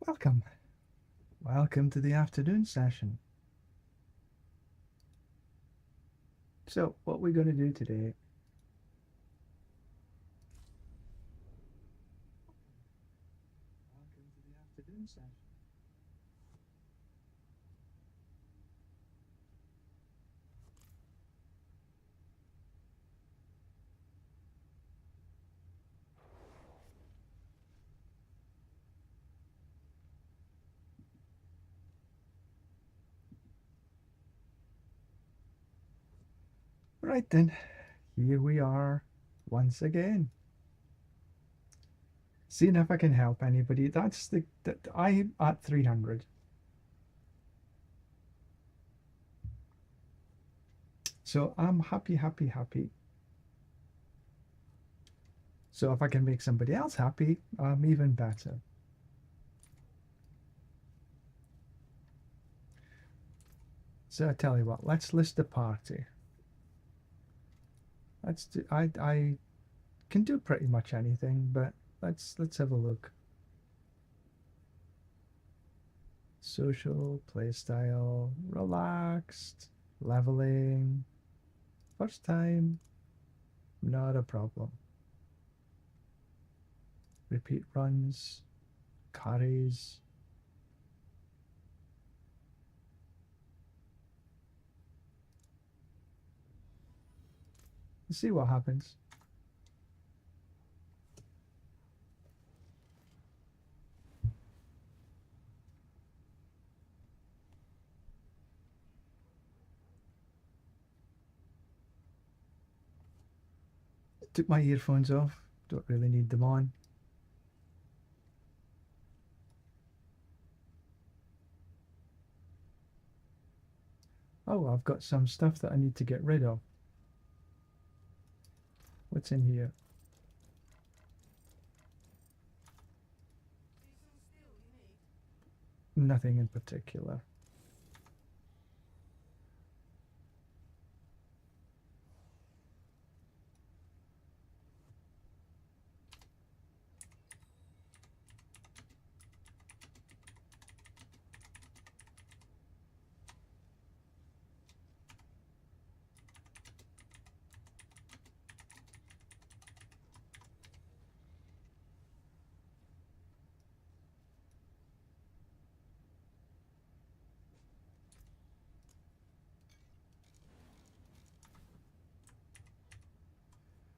Welcome. Welcome to the afternoon session. So, what we're going to do today. Welcome to the afternoon session. Right then, here we are once again. Seeing if I can help anybody. That's I'm at 300. So I'm happy, happy, happy. So if I can make somebody else happy, I'm even better. So I tell you what, let's list the party. Let's do. I can do pretty much anything, but let's have a look. Social, playstyle, relaxed, leveling, first time, not a problem. Repeat runs, carries. Let's see what happens. Took my earphones off, don't really need them on. Oh, I've got some stuff that I need to get rid of. What's in here? Nothing in particular.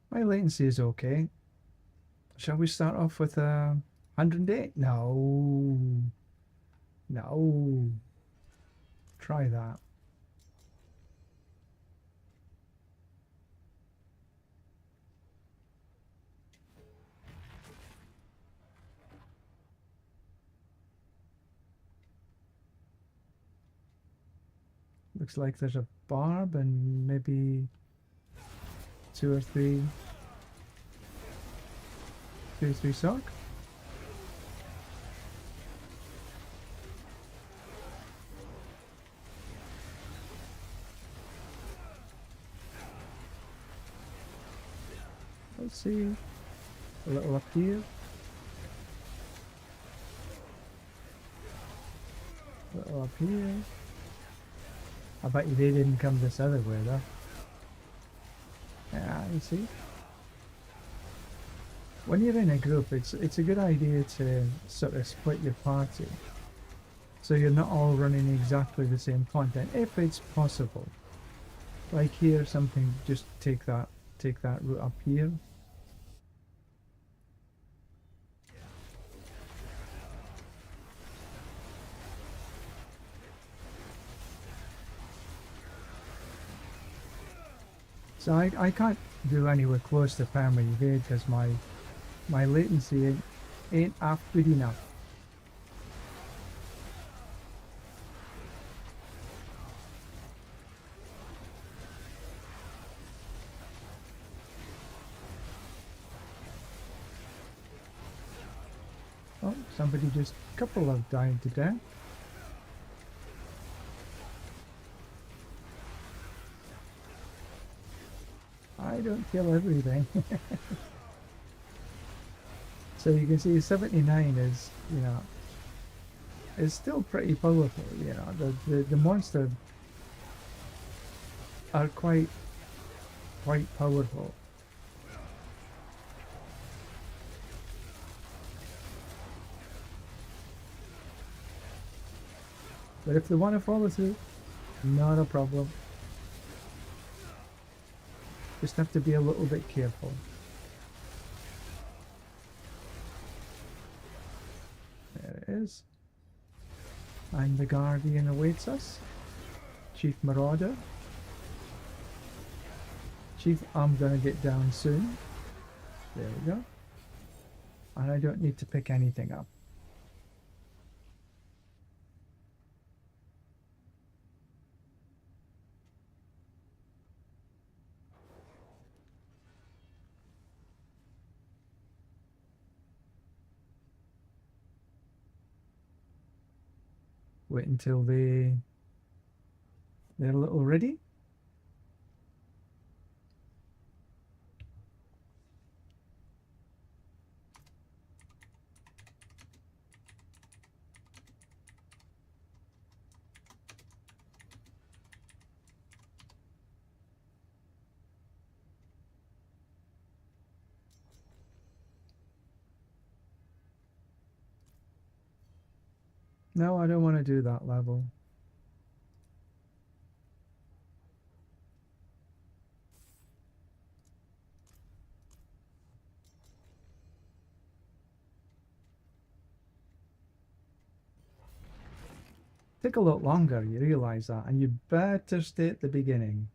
My latency is okay. Shall we start off with 108? No. No. Try that. Looks like there's a barb and maybe two or three sock. Let's see. A little up here. A little up here. I bet you they didn't come this other way though. Yeah, you see. When you're in a group, it's a good idea to sort of split your party, so you're not all running exactly the same content, if it's possible. Like here, something just take that route up here. So I can't do anywhere close to primary evade because my latency ain't up good enough. Oh, somebody just couple of died to death. I don't kill everything. So you can see 79 is, you know, is still pretty powerful. You know, the monster are quite powerful. But if they want to follow through, not a problem. Just have to be a little bit careful. There it is. And the Guardian awaits us. Chief Marauder. Chief, I'm gonna get down soon. There we go. And I don't need to pick anything up. Wait until they're a little ready. No, I don't want to do that level. Take a lot longer, you realize that, and you better stay at the beginning.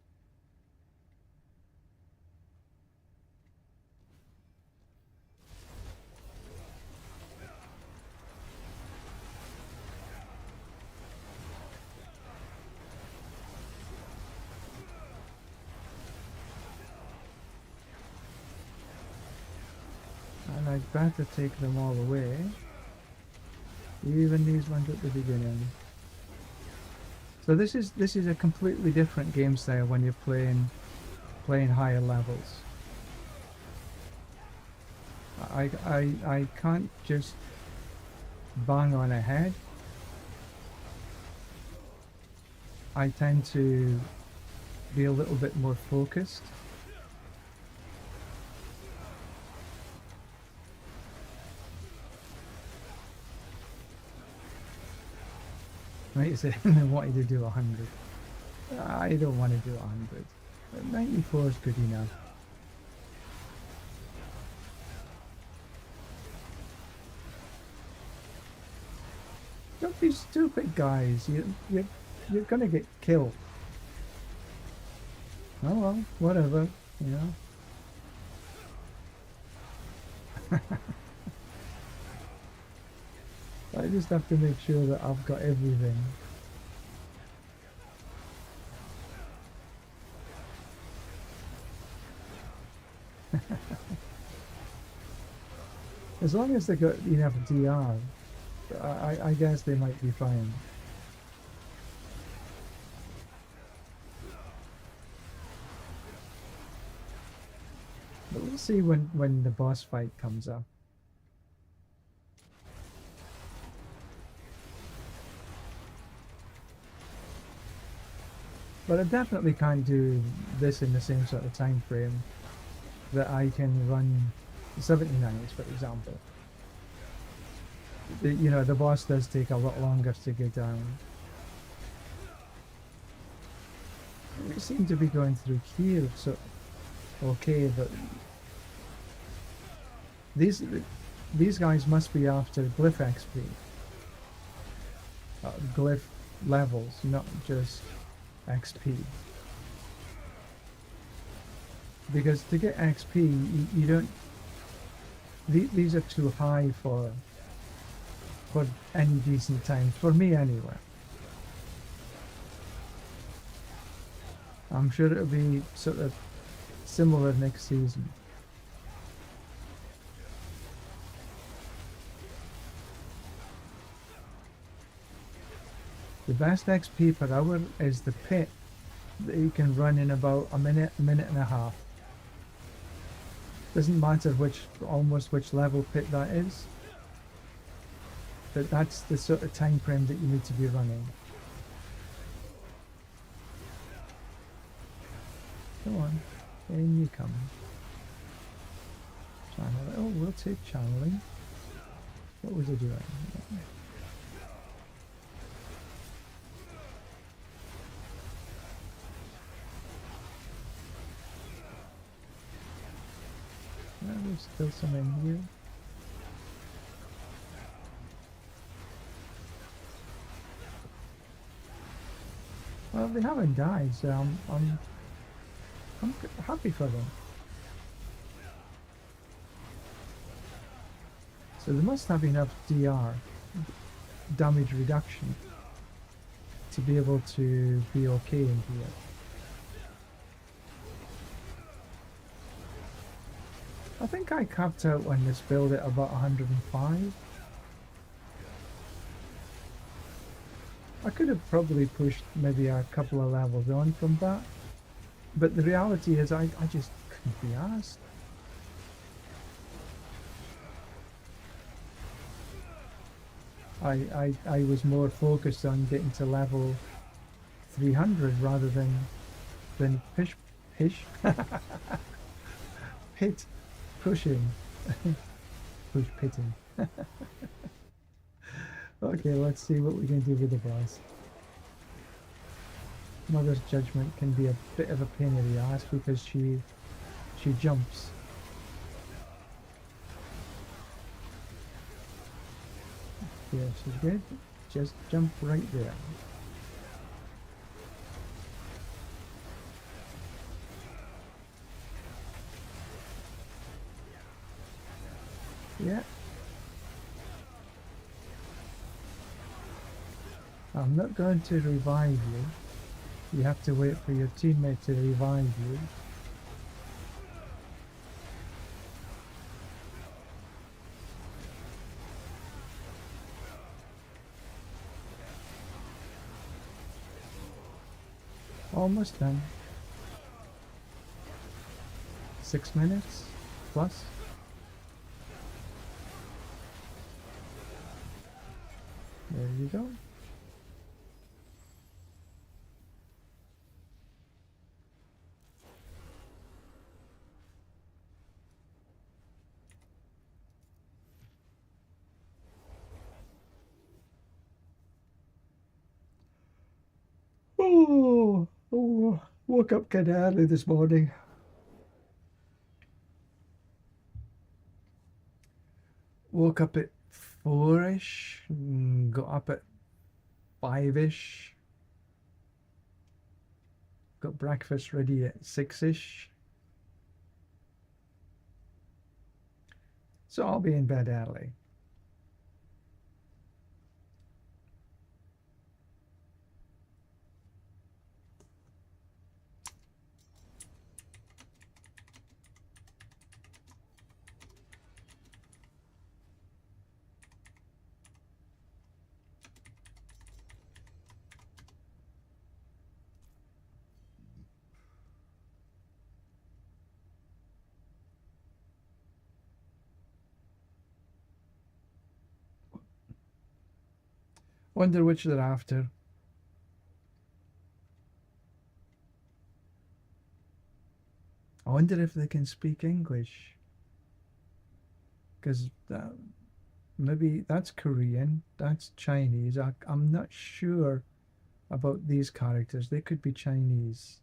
And I'd better take them all away. Even these ones at the beginning. So this is a completely different game style when you're playing higher levels. I can't just bang on ahead. I tend to be a little bit more focused. Right, so I wanted to do 100. I don't want to do 100. 94 is good enough. Don't be stupid, guys. You're gonna get killed. Oh well, whatever, you know. I just have to make sure that I've got everything. As long as they got enough DR, I guess they might be fine. But we'll see when the boss fight comes up. But I definitely can't do this in the same sort of time frame that I can run 79s, for example. You know, the boss does take a lot longer to get down. We seem to be going through here, so okay, but these guys must be after glyph XP, glyph levels, not just XP. Because to get XP, you don't. These are too high for any decent times, for me anyway. I'm sure it'll be sort of similar next season. The best XP per hour is the pit that you can run in about a minute and a half. Doesn't matter almost which level pit that is. But that's the sort of time frame that you need to be running. Come on, in you come. Channel. Oh, we'll take channeling. What was I doing? There's still some in here. Well, they haven't died, so I'm happy for them. So they must have enough DR, damage reduction, to be able to be okay in here. I think I capped out on this build at about 105. I could have probably pushed maybe a couple of levels on from that, but the reality is I just couldn't be asked. I was more focused on getting to level 300 rather than pit pushing. Push pitting. Okay, let's see what we can do with the boss. Mother's Judgment can be a bit of a pain in the ass because she jumps. Yeah, she's good. Just jump right there. Yeah. I'm not going to revive you. You have to wait for your teammate to revive you. Almost done. 6 minutes plus. There you go. Oh, woke up kind of early this morning. Woke up at 4ish, got up at 5ish, got breakfast ready at 6ish. So I'll be in bed early. Wonder which they're after. I wonder if they can speak English. Because maybe that's Korean, that's Chinese. I'm not sure about these characters. They could be Chinese.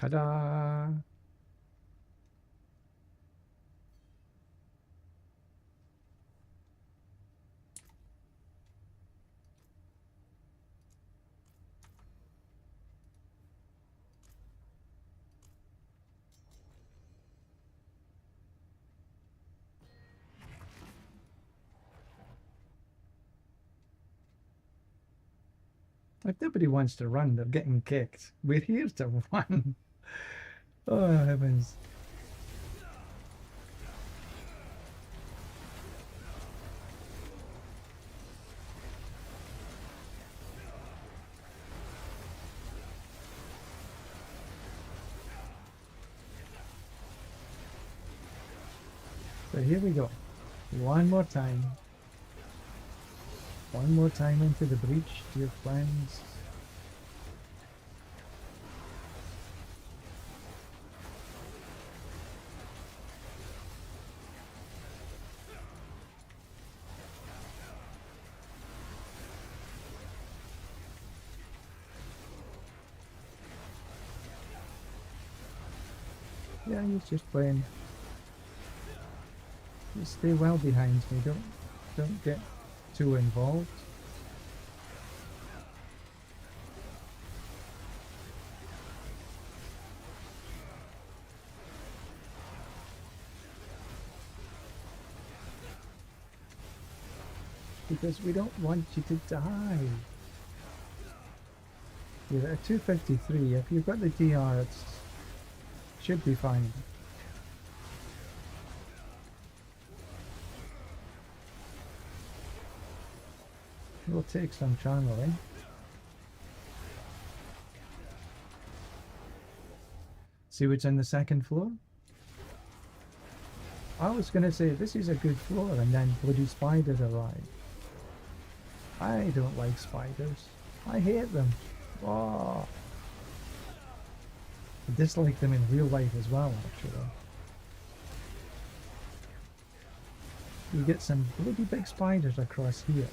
Ta-da! If nobody wants to run, they're getting kicked. We're here to run. Oh, heavens. So here we go. One more time. One more time into the breach, dear friends. Yeah, he's just playing. Just stay well behind me. Don't get too involved. Because we don't want you to die. You're at 253. If you've got the DR, it should be fine. We'll take some channeling. See what's on the second floor? I was going to say this is a good floor, and then bloody spiders arrive. I don't like spiders. I hate them. Oh. I dislike them in real life as well, actually. You get some bloody big spiders across here.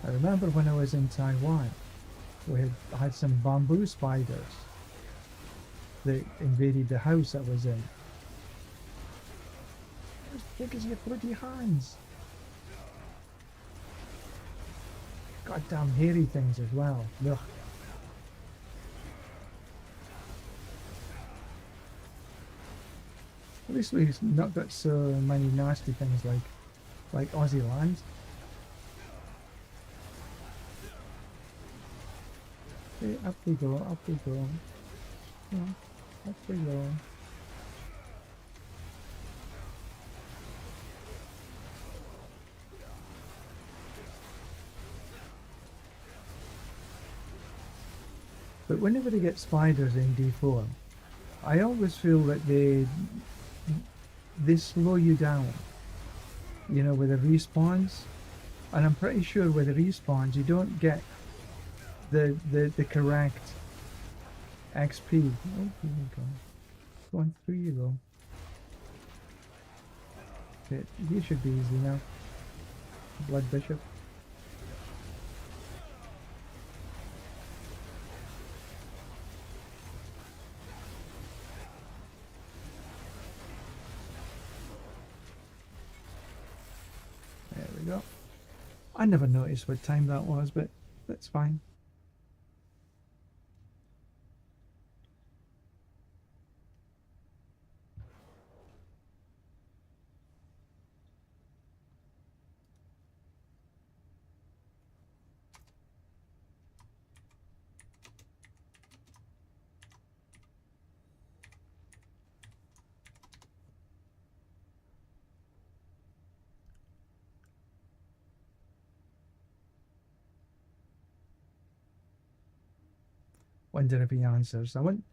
I remember when I was in Taiwan, we had some bamboo spiders that invaded the house I was in. As big as your bloody hands. Goddamn hairy things as well. Ugh. At least we've not got so many nasty things like Aussie lands. Okay, up we go, up we go. Yeah, up we go. But whenever they get spiders in D4, I always feel that they slow you down, you know, with the respawns. And I'm pretty sure with the respawns you don't get the correct XP. Oh, here we go. Going through you go. Okay, you should be easy now. Blood Bishop. There we go. I never noticed what time that was, but that's fine. Wonder if he answers. I want.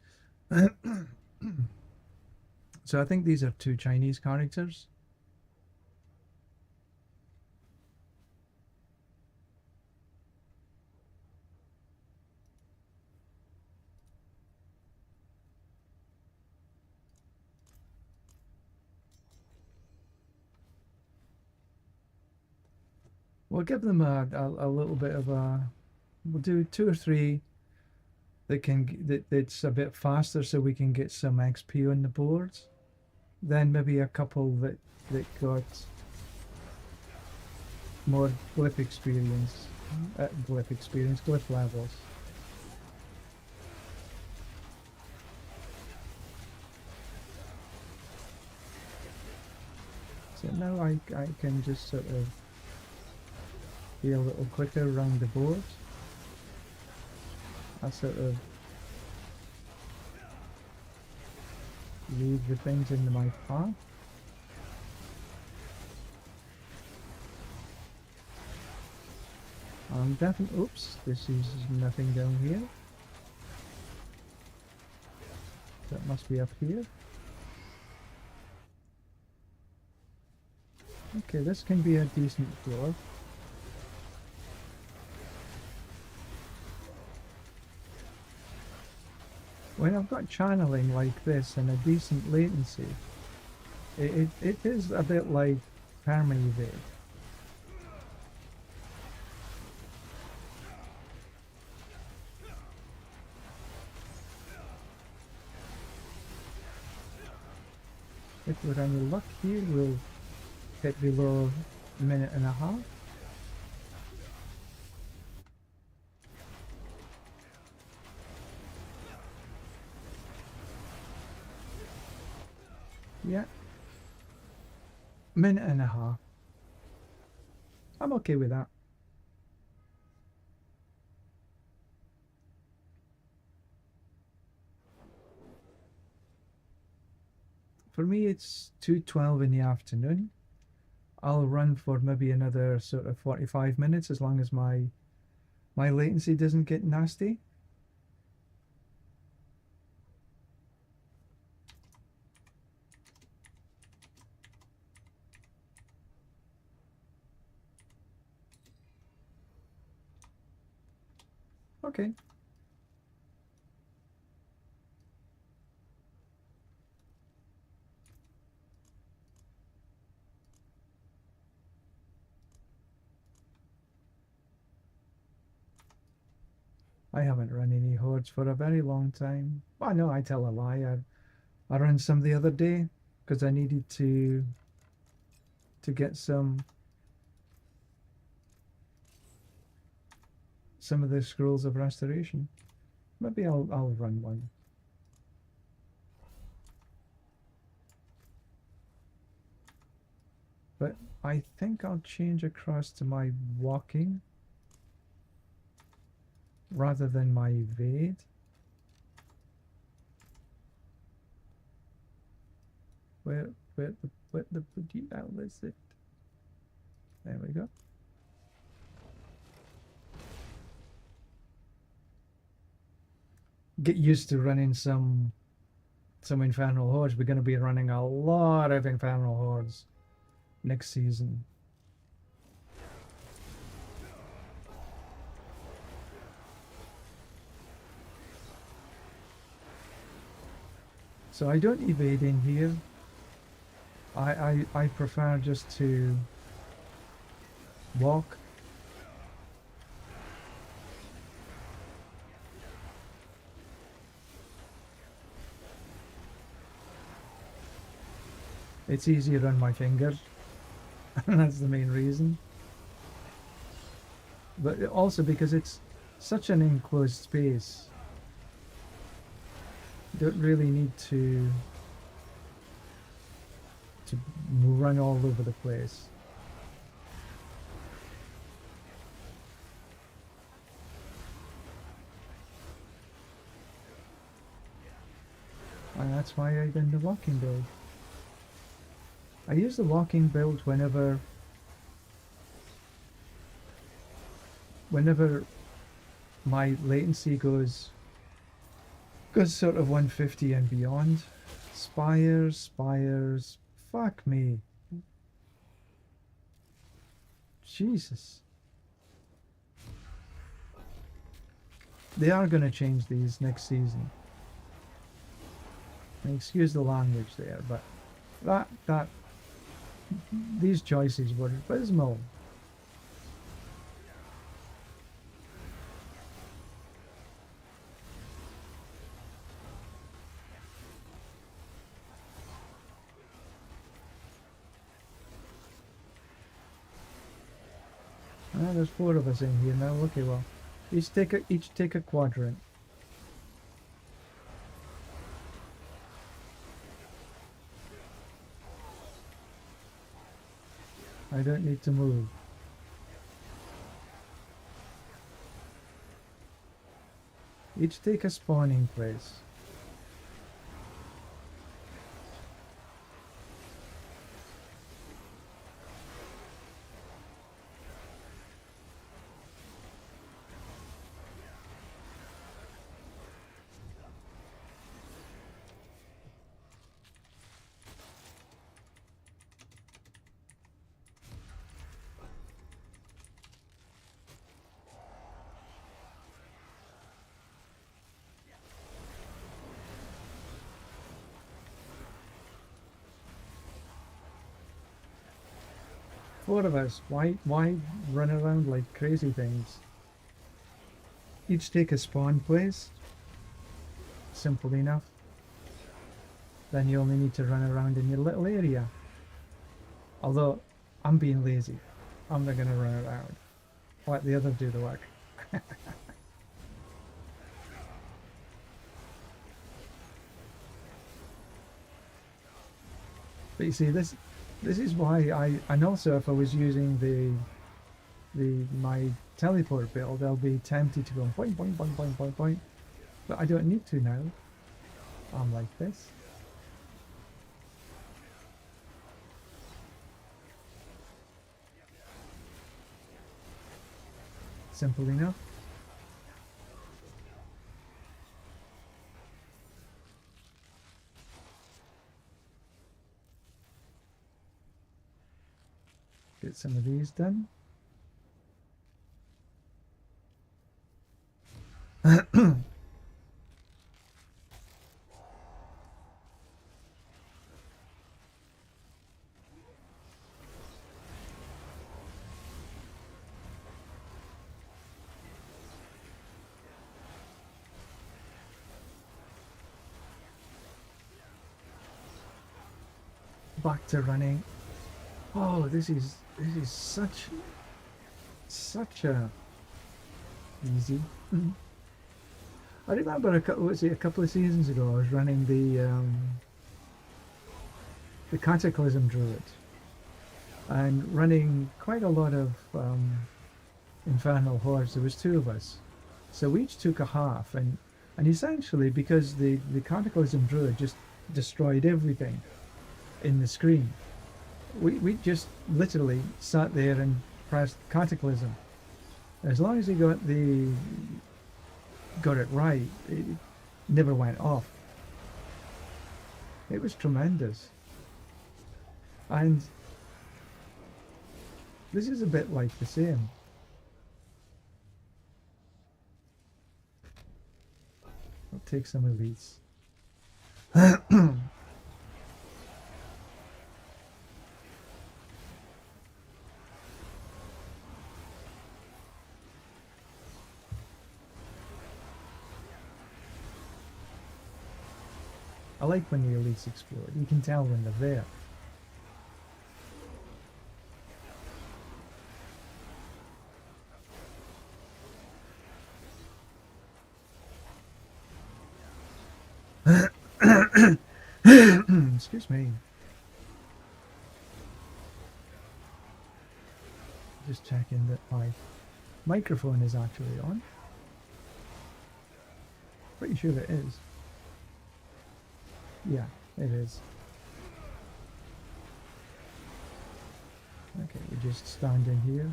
So I think these are two Chinese characters. We'll give them a little bit of a. We'll do 2 or 3 that's a bit faster, so we can get some XP on the boards. Then maybe a couple that got more glyph experience, glyph levels. So now I can just sort of be a little quicker around the board. I sort of leave the things in my path. Definitely, oops, this is nothing down here. That must be up here. Okay, this can be a decent floor. When I've got channeling like this and a decent latency, it is a bit like perma-evade. If we're any luck here, we'll hit below a minute and a half. Yeah. Minute and a half. I'm okay with that. For me, it's 2:12 in the afternoon. I'll run for maybe another sort of 45 minutes as long as my latency doesn't get nasty. Okay. I haven't run any hordes for a very long time. Well, no, I tell a lie. I ran some the other day because I needed to get some of the scrolls of restoration. Maybe I'll run one. But I think I'll change across to my walking rather than my evade. Where the hell is it? There we go. Get used to running some infernal hordes. We're going to be running a lot of infernal hordes next season. So I don't evade in here. I prefer just to walk. It's easier on my fingers, and that's the main reason. But also because it's such an enclosed space. You don't really need to run all over the place. And that's why I did the walking build. I use the walking build whenever my latency goes sort of 150 and beyond. Spires, fuck me. Jesus. They are going to change these next season. Excuse the language there, but these choices were abysmal. Ah, there's 4 of us in here now. Okay, well, each take a quadrant. I don't need to move. Each take a spawning place. Four of us. Why run around like crazy things? Each take a spawn place. Simple enough. Then you only need to run around in your little area. Although, I'm being lazy. I'm not going to run around. Let the others do the work. But you see, this is why and also if I was using my teleport build, I'll be tempted to go point, point, point, point, point, point. But I don't need to now. I'm like this. Simple enough. Get some of these done. Back to running. Oh, this is such a easy. I remember a couple of seasons ago I was running the Cataclysm Druid and running quite a lot of Infernal Hordes. There was 2 of us, so we each took a half, and essentially because the Cataclysm Druid just destroyed everything in the screen, we just literally sat there and pressed Cataclysm. As long as he got it right, it never went off. It was tremendous. And this is a bit like the same. I'll take some of these. I like when the elites explode. You can tell when they're there. Excuse me. Just checking that my microphone is actually on. Pretty sure it is. Yeah, it is. Okay, we just stand in here.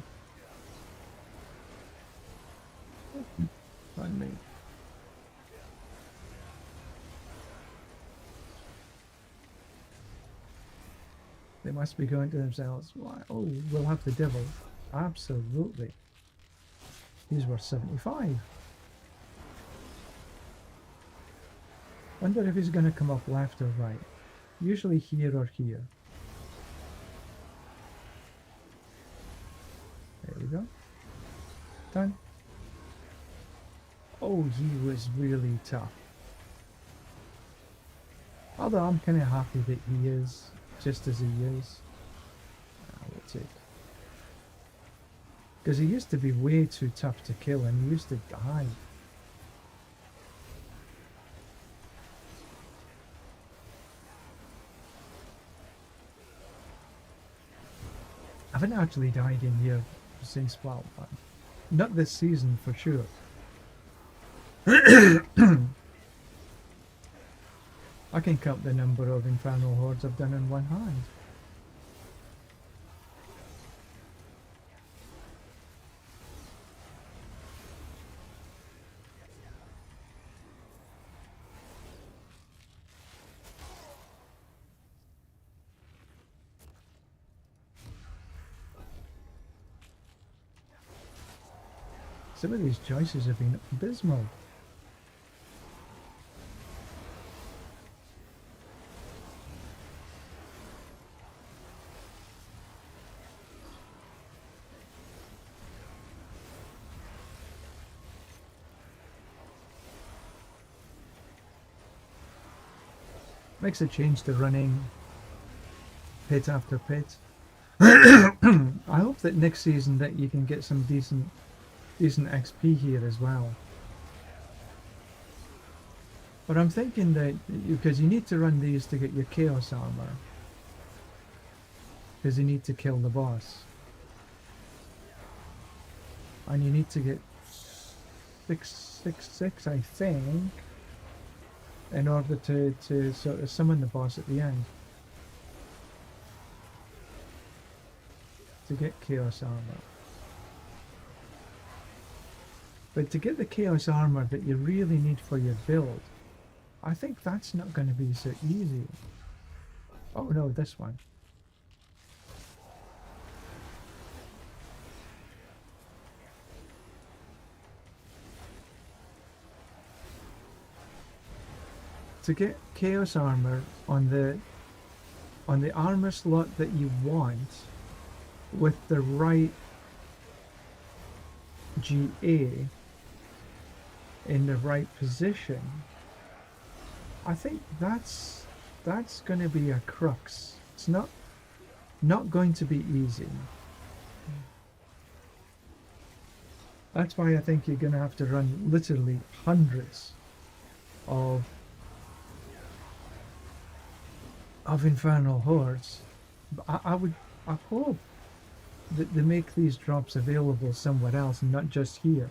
Pardon me. They must be going to themselves, why? Oh, we'll have the devil. Absolutely. He's worth 75. Wonder if he's going to come up left or right. Usually here or here. There we go. Done. Oh, he was really tough. Although I'm kind of happy that he is, just as he is. We'll take. Because he used to be way too tough to kill and he used to die. I haven't actually died in here since, well, not this season for sure. I can count the number of infernal hordes I've done in one hand. Some of these choices have been abysmal. Makes a change to running pit after pit. I hope that next season that you can get some decent XP here as well. But I'm thinking that, because you need to run these to get your Chaos Armor. Because you need to kill the boss. And you need to get 666, I think, in order to sort of summon the boss at the end. To get Chaos Armor. But to get the Chaos Armor that you really need for your build, I think that's not going to be so easy. Oh no, this one. To get Chaos Armor on the armor slot that you want with the right GA in the right position, I think that's going to be a crux. It's not going to be easy. That's why I think you're going to have to run literally hundreds of infernal hordes. I hope that they make these drops available somewhere else and not just here,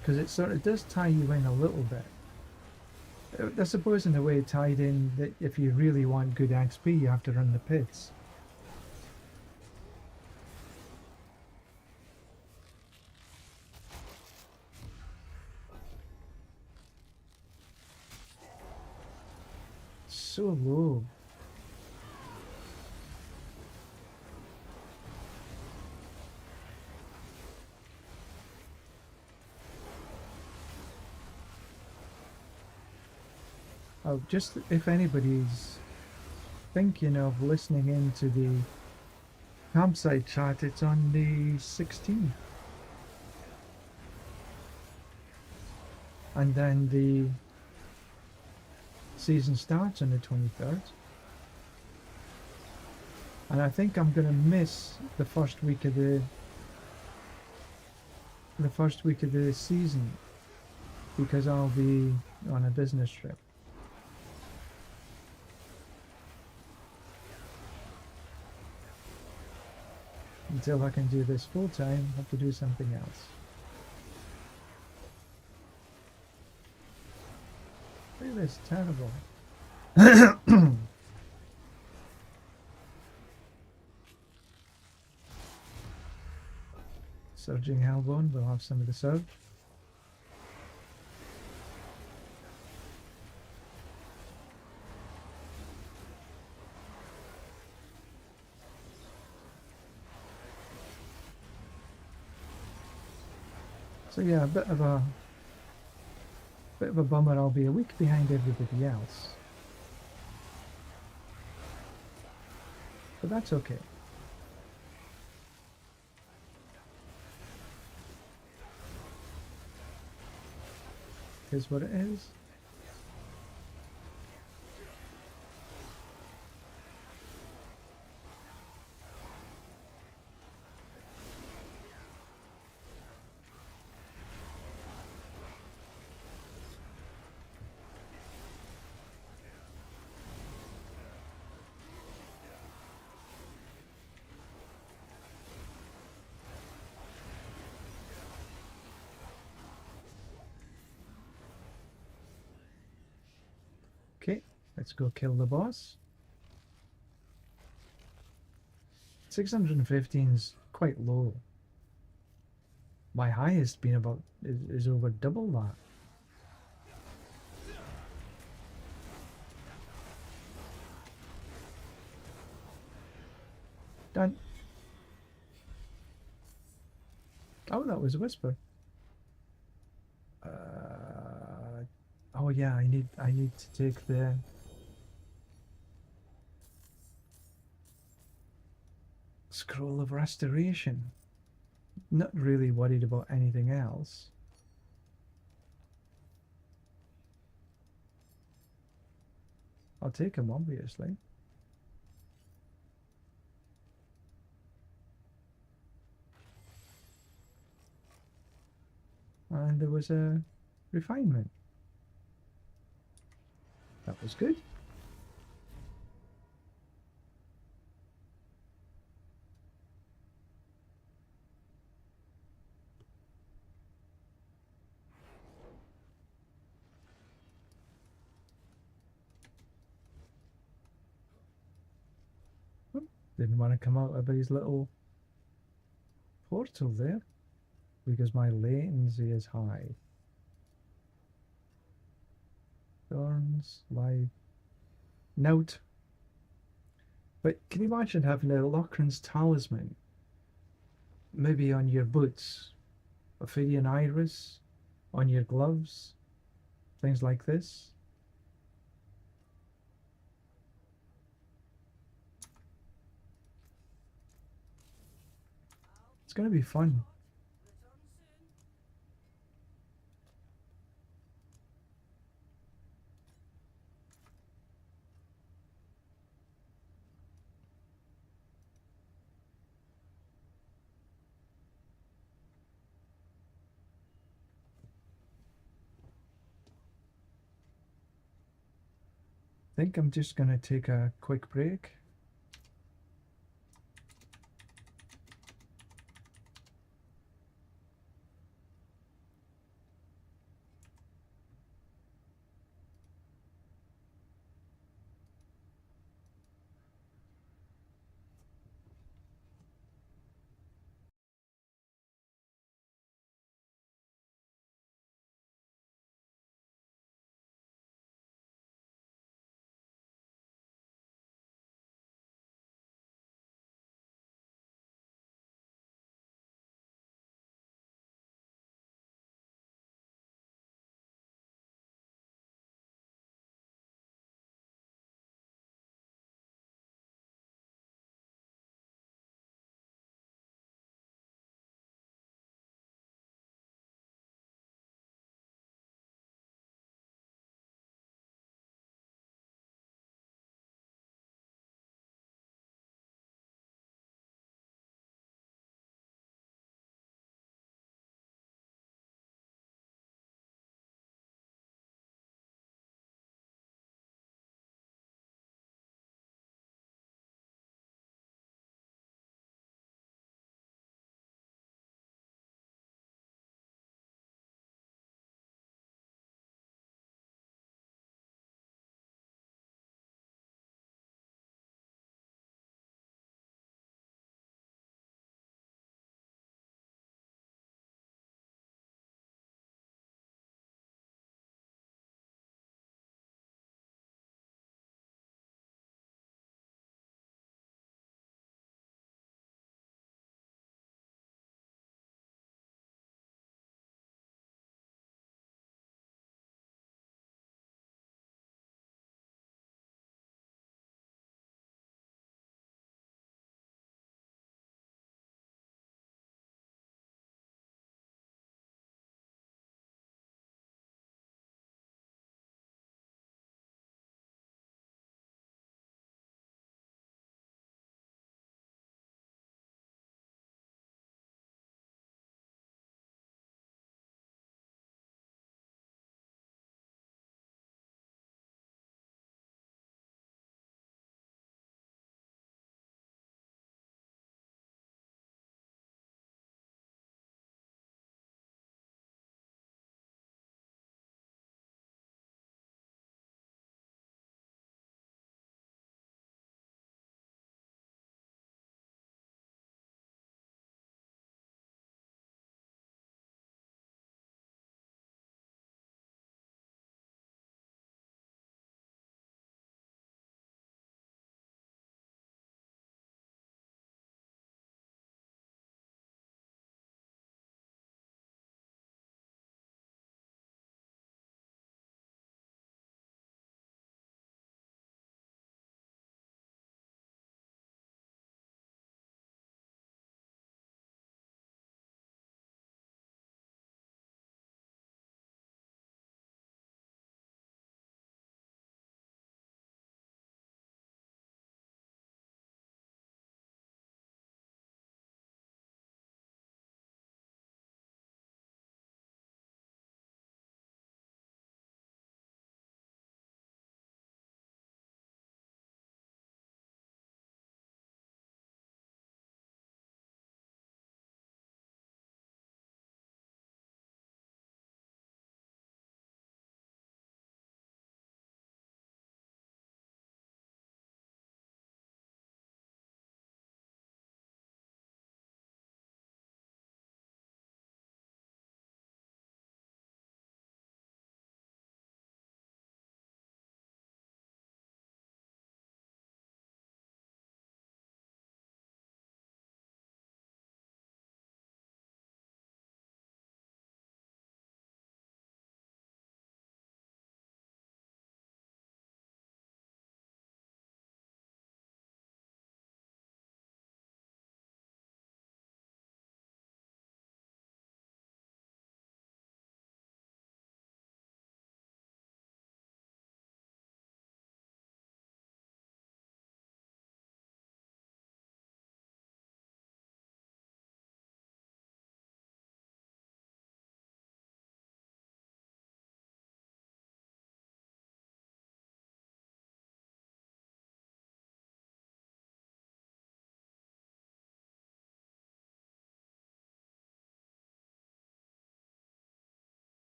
because it sort of does tie you in a little bit. I suppose in a way tied in that if you really want good XP you have to run the pits. So low. Oh, just if anybody's thinking of listening into the campsite chat, it's on the 16th. And then the season starts on the 23rd. And I think I'm gonna miss the first week of the season because I'll be on a business trip. Until I can do this full time, I have to do something else. Look at this, terrible. Surging Hellbone, we'll have some of the surge. So yeah, a bit of a bummer. I'll be a week behind everybody else, but that's okay. Here's what it is. Let's go kill the boss. 615 is quite low. My highest been about is over double that. Done. Oh, that was a whisper. Oh yeah, I need to take the scroll of restoration. Not really worried about anything else. I'll take him, obviously. And there was a refinement. That was good. Didn't want to come out of his little portal there because my latency is high. Thorns, life, note. But can you imagine having a Lochran's talisman? Maybe on your boots, Ophidian iris, on your gloves, things like this. It's going to be fun. I think I'm just going to take a quick break.